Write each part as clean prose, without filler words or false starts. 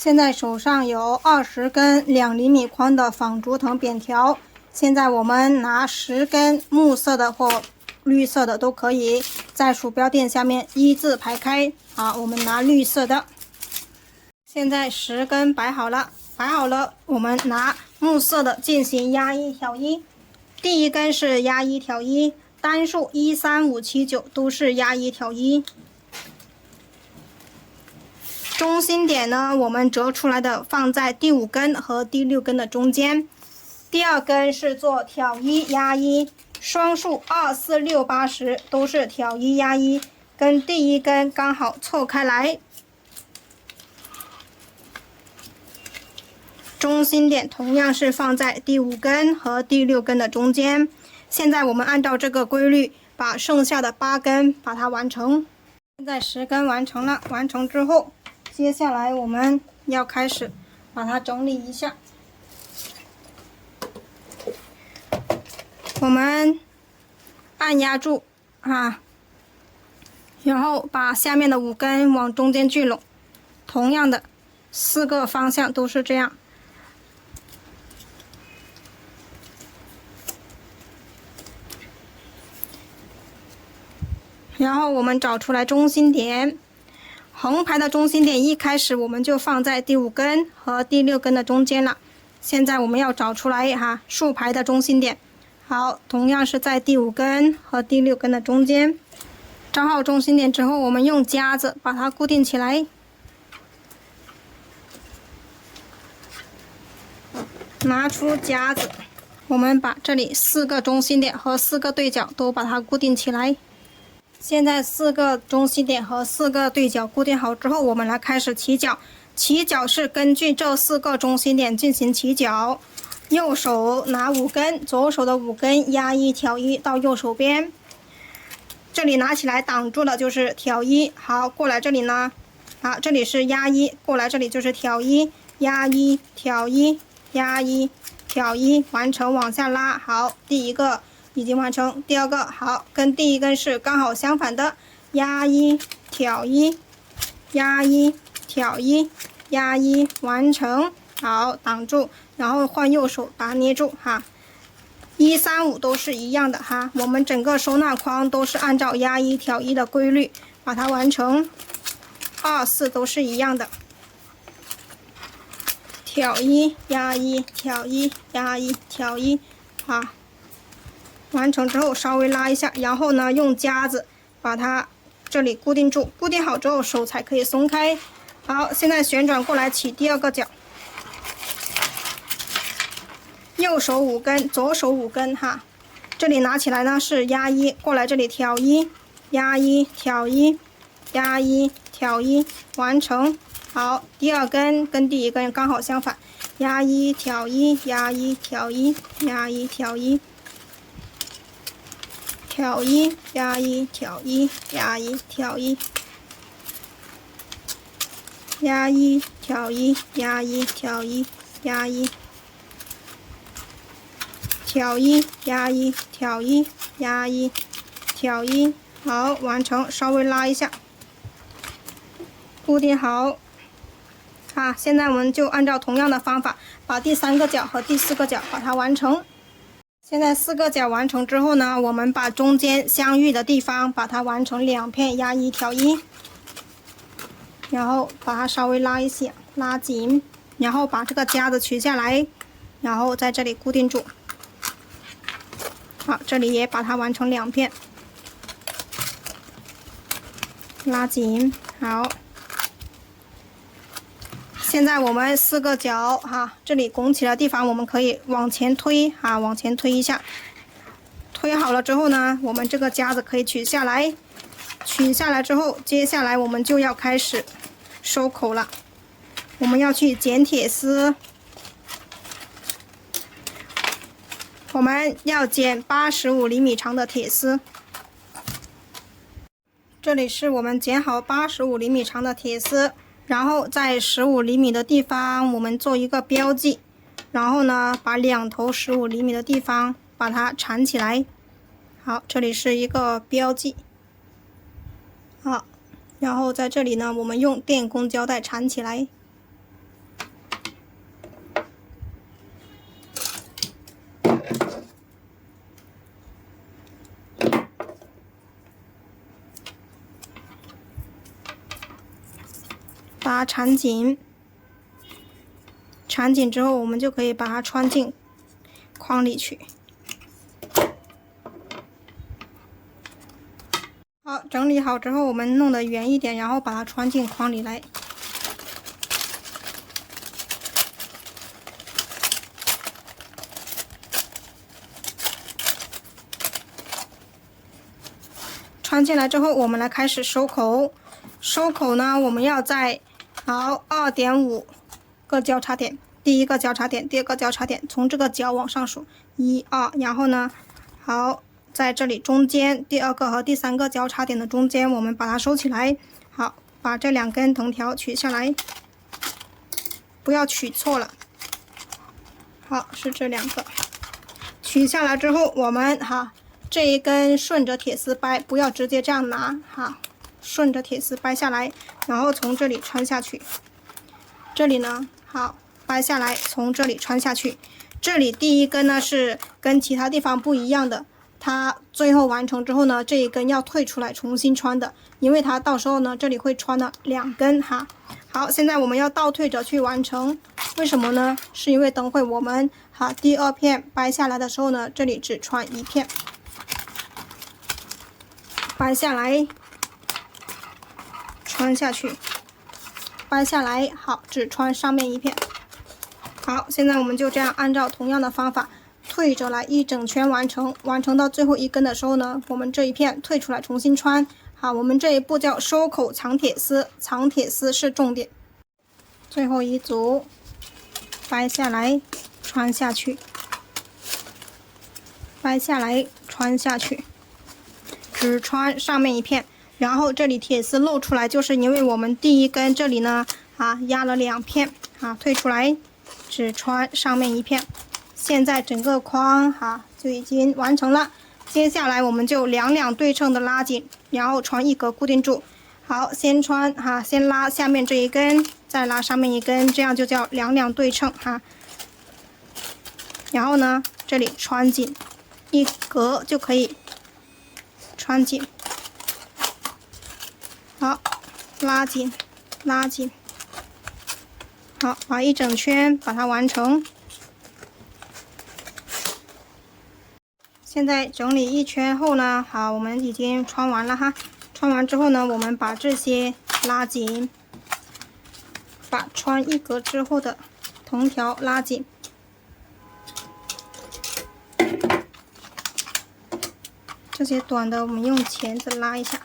现在手上有20根2厘米宽的仿竹藤扁条，现在我们拿10根木色的或绿色的都可以，在鼠标垫下面一字排开。好，我们拿绿色的。现在10根摆好了，我们拿木色的进行压1挑1。第一根是压1挑1，单数1、3、5、7、9都是压1挑1。中心点呢，我们折出来的放在第5根和第6根的中间。第2根是做挑1压1，双数2、4、6、8、10都是挑1压1，跟第1根刚好错开来。中心点同样是放在第5根和第6根的中间。现在我们按照这个规律，把剩下的8根把它完成。现在10根完成了，完成之后，接下来我们要开始把它整理一下。我们按压住然后把下面的5根往中间聚拢，同样的4个方向都是这样。然后我们找出来中心点，横排的中心点一开始我们就放在第5根和第6根的中间了。现在我们要找出来竖排的中心点，好，同样是在第5根和第6根的中间。找好中心点之后，我们用夹子把它固定起来。拿出夹子，我们把这里4个中心点和4个对角都把它固定起来。现在4个中心点和4个对角固定好之后，我们来开始起角。起角是根据这4个中心点进行起角。右手拿5根，左手的5根压1挑1到右手边。这里拿起来挡住了就是挑1。好，过来这里呢，好，这里是压1，过来这里就是挑1，压1挑1，压1挑1，完成，往下拉。好，第一个已经完成，第2个好，跟第1根是刚好相反的，压1挑1，压1挑1，压1，完成。好，挡住，然后换右手把它捏住1、3、5都是一样的我们整个收纳框都是按照压1挑1的规律把它完成。2、4都是一样的，挑1压1挑1压1挑1完成之后稍微拉一下，然后呢用夹子把它这里固定住，固定好之后手才可以松开。好，现在旋转过来起第2个角，右手5根，左手5根这里拿起来呢是压1，过来这里挑1，压1挑1，压1挑1，完成。好，第2根跟第1根刚好相反，压1挑1，压1挑1，压1挑1，挑1压1挑1，压1挑1，压1挑1，压1挑1，压1挑1，压1挑1，压1挑1，好，完成，稍微拉一下，固定好。现在我们就按照同样的方法，把第3个角和第4个角把它完成。现在4个角完成之后呢，我们把中间相遇的地方把它完成2片压1挑1，然后把它稍微拉一下，拉紧，然后把这个夹子取下来，然后在这里固定住。好，这里也把它完成2片，拉紧。好，现在我们4个角这里拱起的地方我们可以往前推往前推一下。推好了之后呢，我们这个夹子可以取下来。取下来之后，接下来我们就要开始收口了。我们要去剪铁丝，我们要剪85厘米长的铁丝。这里是我们剪好85厘米长的铁丝，然后在15厘米的地方我们做一个标记，然后呢把2头15厘米的地方把它缠起来。好，这里是一个标记。好，然后在这里呢我们用电工胶带缠起来。把它缠紧。缠紧之后，我们就可以把它穿进框里去。好，整理好之后，我们弄得圆一点，然后把它穿进框里来。穿进来之后，我们来开始收口。收口呢，我们要在2.5个交叉点，第一个交叉点，第二个交叉点，从这个角往上数1、2，然后呢，好，在这里中间第二个和第三个交叉点的中间，我们把它收起来。好，把这2根藤条取下来，不要取错了。好，是这2个。取下来之后，我们这一根顺着铁丝掰，不要直接这样拿顺着铁丝掰下来，然后从这里穿下去。这里呢，好，掰下来，从这里穿下去。这里第一根呢是跟其他地方不一样的，它最后完成之后呢，这一根要退出来重新穿的，因为它到时候呢这里会穿了2根好，现在我们要倒退着去完成，为什么呢？是因为等会我们第2片掰下来的时候呢，这里只穿1片。掰下来，穿下去，掰下来，好，只穿上面1片。好，现在我们就这样按照同样的方法退着来一整圈完成。完成到最后1根的时候呢，我们这一片退出来重新穿。好，我们这一步叫收口藏铁丝，藏铁丝是重点。最后一组，掰下来，穿下去，掰下来，穿下去。只穿上面1片，然后这里铁丝露出来，就是因为我们第一根这里呢压了2片退出来，只穿上面1片。现在整个框就已经完成了。接下来我们就两对称的拉紧，然后穿1格固定住。好，先穿先拉下面这一根，再拉上面1根，这样就叫两对称然后呢，这里穿紧1格就可以。穿紧，好，拉紧，拉紧，好，把一整圈把它完成。现在整理1圈后呢，好，我们已经穿完了穿完之后呢，我们把这些拉紧，把穿1格之后的藤条拉紧。这些短的我们用钳子拉一下，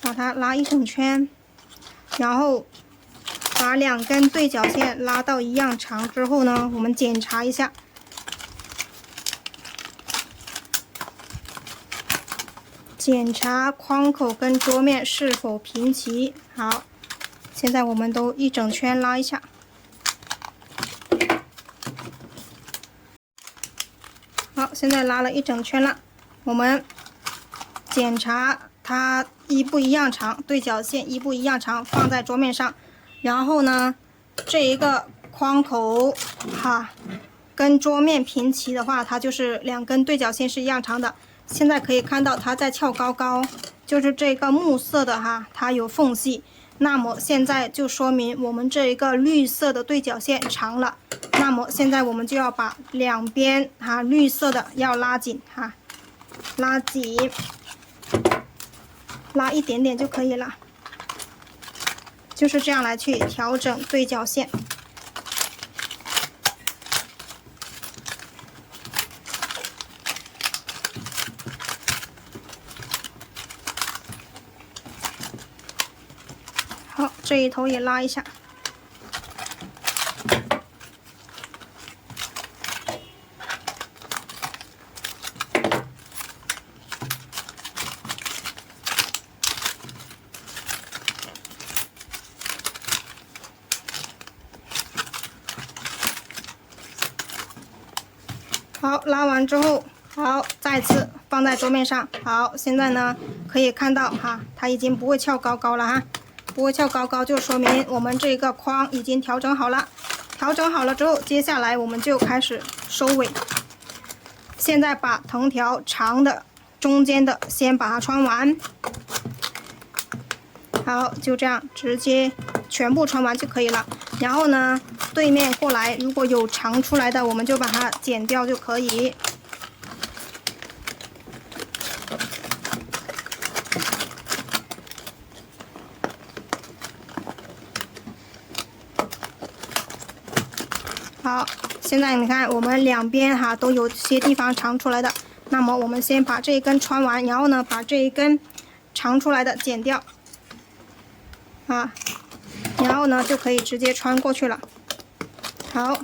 把它拉一整圈，然后把2根对角线拉到一样长之后呢，我们检查一下，检查框口跟桌面是否平齐。好，现在我们都一整圈拉一下。好，现在拉了一整圈了，我们检查它一不一样长，对角线一不一样长，放在桌面上。然后呢，这一个框口跟桌面平齐的话，它就是2根对角线是一样长的。现在可以看到它在翘高高，就是这个木色的它有缝隙。那么现在就说明我们这一个绿色的对角线长了。那么现在我们就要把2边绿色的要拉紧拉紧，拉一点点就可以了。就是这样来去调整对角线。好，这一头也拉一下。好，拉完之后，好，再次放在桌面上。好，现在呢可以看到它已经不会翘高高了不会翘高高就说明我们这个框已经调整好了。调整好了之后，接下来我们就开始收尾。现在把藤条长的、中间的先把它穿完。好，就这样直接全部穿完就可以了。然后呢，对面过来如果有长出来的，我们就把它剪掉就可以。好，现在你看我们两边哈都有些地方长出来的，那么我们先把这一根穿完，然后呢把这一根长出来的剪掉，啊，然后呢就可以直接穿过去了。好，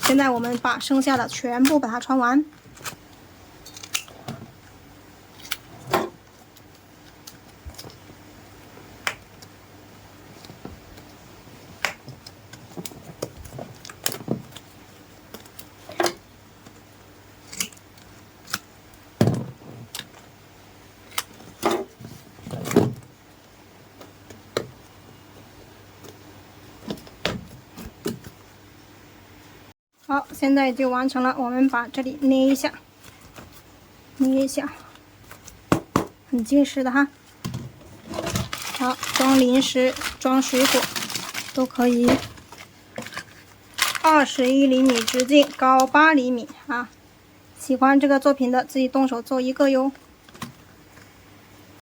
现在我们把剩下的全部把它穿完。好，现在就完成了。我们把这里捏一下，捏一下，很结实的哈。好，装零食、装水果都可以。21厘米直径，高8厘米啊！喜欢这个作品的，自己动手做一个哟。